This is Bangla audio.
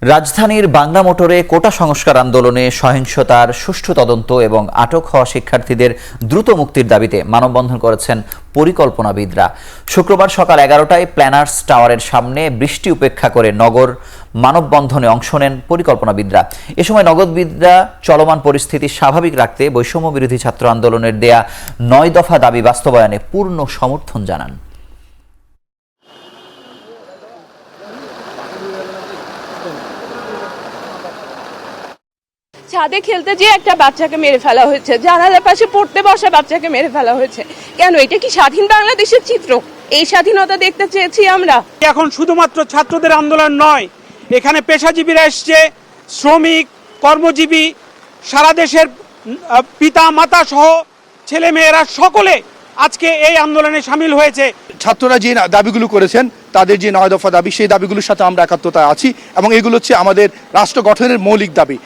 রাজধানীর বাংলা মোটরে কোটা সংস্কার আন্দোলনে সহিংসতার সুষ্ঠু তদন্ত এবং আটক হওয়া শিক্ষার্থীদের দ্রুত মুক্তির দাবিতে মানববন্ধন করেছেন পরিকল্পনাবিদরা। শুক্রবার সকাল 11টায় প্ল্যানার্স টাওয়ারের সামনে বৃষ্টি উপেক্ষা করে নগর মানববন্ধনে অংশ নেন পরিকল্পনাবিদরা। এ সময় নগরবিদরা চলমান পরিস্থিতি স্বাভাবিক রাখতে বৈষম্য বিরোধী ছাত্র আন্দোলনের দেয়া 9 দফা দাবি বাস্তবায়নে পূর্ণ সমর্থন জানান। ছাদে খেলতে যেয়ে একটা বাচ্চাকে মেরে ফেলা হয়েছে, জানালার পাশে পড়তে বসা বাচ্চাকে মেরে ফেলা হয়েছে। কেন? এটা কি স্বাধীন বাংলাদেশের চিত্র? এই স্বাধীনতা দেখতে চেয়েছি আমরা। এখন শুধুমাত্র ছাত্রদের আন্দোলন নয়, এখানে পেশাজীবীরা এসছে, শ্রমিক, কর্মজীবী, সারা দেশের পিতা মাতা সহ ছেলে মেয়েরা সকলে আজকে এই আন্দোলনে সামিল হয়েছে। ছাত্ররা যে দাবিগুলো করেছেন, তাদের যে 9 দফা দাবি, সেই দাবিগুলোর সাথে আমরা একাত্মতা আছি এবং এগুলো হচ্ছে আমাদের রাষ্ট্র গঠনের মৌলিক দাবি।